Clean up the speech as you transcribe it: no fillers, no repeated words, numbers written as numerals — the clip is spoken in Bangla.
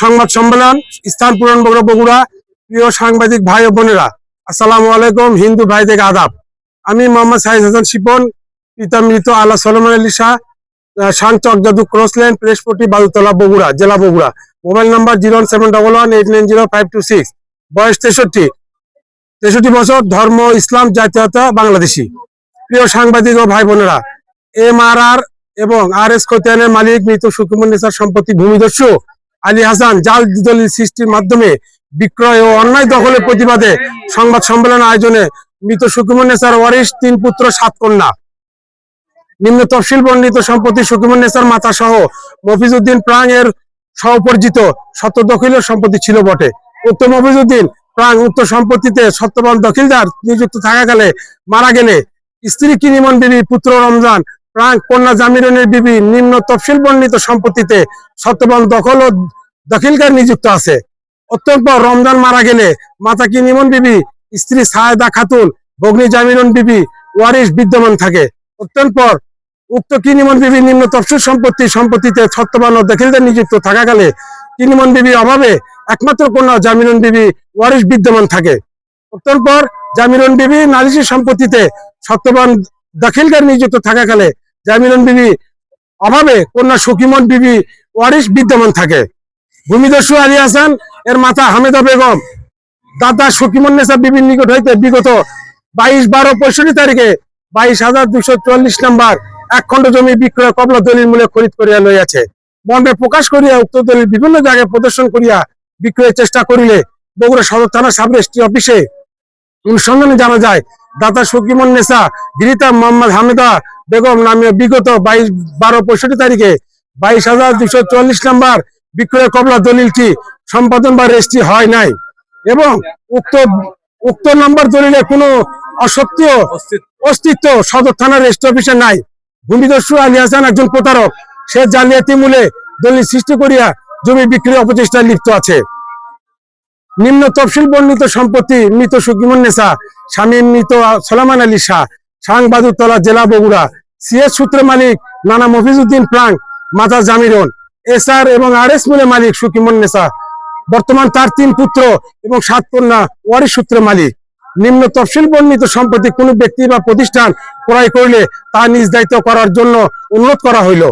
সংবাদ সম্মেলন স্থান পুরান বগুড়া। প্রিয় সাংবাদিক ভাই ও বোনেরা, আসসালামু আলাইকুম। হিন্দু ভাই থেকে আদাব। আমি মোহাম্মদ সাইদ হাসান শিপন, পিতা মৃত আল্লাহ সলমান আলী শাহ, সাংচক জাদু ক্রসলেন, প্রেসপটি, বাদুতলা, বগুড়া, জেলা বগুড়া। Mobile number 07118905526। বয়স 63 বছর। ধর্ম ইসলাম, জাতীয়তা বাংলাদেশি। প্রিয় সাংবাদিক ও ভাই বোনেরা, MRR এবং RS খতিয়ানের মালিক মৃত সুকিমুন্নেছার সম্পত্তি ভূমিদস্যু আলী হাসান জাল দলিল সৃষ্টির মাধ্যমে বিক্রয় ও অন্যায় দখলের প্রতিবাদে সংবাদ সম্মেলন আয়োজনে মৃত সুকিমুন্নেছার ওয়ারিশ 3 পুত্র 7 কন্যা নিম্ন তফসিল বর্ণিত সম্পত্তি সুকিমুন্নেছার মাতা সহ মফিজউদ্দিন প্রাং এর সহপরিচিত সত্য দখলের সম্পত্তি ছিল বটে। উক্ত মফিজউদ্দিন প্রাং উক্ত সম্পত্তিতে সত্যবান দখিলদার নিযুক্ত থাকাকালে মারা গেলে স্ত্রী কিনিমন বিবি, পুত্র রমজান প্রাং, কন্যা জামিরনের বিবি নিম্ন তফসিল বর্ণিত সম্পত্তিতে সত্যবান দখল ও দখিলদার নিযুক্ত আছে। অত্যন্ত রমজান মারা গেলে মাতা কিনিমন বিবি, স্ত্রী সায়েদা খাতুন, ভগ্নী জামিরন বিবি ওয়ারিশ বিদ্যমান থাকে। অত্যন্ত পর উক্ত কিনিমন বিবি নিম্ন তফসিল সম্পত্তিতে সত্যবান ও দখিলদার নিযুক্ত থাকাকালে কিনিমন বিবি অভাবে একমাত্র কন্যা জামিরন বিবি ওয়ারিশ বিদ্যমান থাকে। অত্যন্ত পর জামিরন বিবি নালিশি সম্পত্তিতে সত্যবান দখিলদার নিযুক্ত থাকাকালে জামিরন বিবি অভাবে কন্যা সুকিমন বিবি ওয়ারিশ বিদ্যমান থাকে। ভূমিদস্যু আলী হাসান এর মাতা হামেদা বেগম দাদা সুকিমুন্নেছা বিবির নিকট হইতে বিগত 22/12/65 তারিখে 22,244 নম্বর এক খণ্ড জমি বিক্রয় কবলা দলিল মূলে খরিদ করিয়া লইয়াছে। মর্মে প্রকাশ করিয়া উক্ত দলিল বিভিন্ন জায়গায় প্রদর্শন করিয়া বিক্রয়ের চেষ্টা করিলে বগুড়া সদর থানা সাব রেজিস্ট্রি অফিসে অনুসন্ধানে জানা যায় দাতা সুকিমুন্নেছা গৃহীতা মোহাম্মদ হামেদা বেগম নামে বিগত 22/12/65 তারিখে 22,244 নম্বর বিক্রয় কবলা দলিলটি সম্পাদন বা রেজিস্ট্রি হয় নাই এবং উক্ত নম্বর দলিলে কোনো অস্তিত্ব সদর থানার রেজিস্ট্রি অফিসে নাই। ভূমিদস্যু আলী হাসান একজন প্রতারক। সে জালিয়াতি মূলে দলিল সৃষ্টি করিয়া জমি বিক্রির অপচেষ্টায় লিপ্ত আছে। নিম্ন তফসিল বর্ণিত সম্পত্তি মৃত সুকিমুন্নেছা স্বামী মৃত সলমান আলী শাহ, বাদুতলা, জেলা বগুড়া। CS সূত্রে মালিক নানা মফিজউদ্দিন প্রাং, মাতা জামিরন। SR এবং RS মূলে মালিক সুকিমুন্নেছা। বর্তমান তার 3 পুত্র এবং 7 কন্যা ওয়ারিশ সূত্রে মালিক। নিম্ন তফসিল বর্ণিত সম্পত্তি কোনো ব্যক্তি বা প্রতিষ্ঠান ক্রয় করলে তা নিজ দায়িত্ব করার জন্য অনুরোধ করা হইল।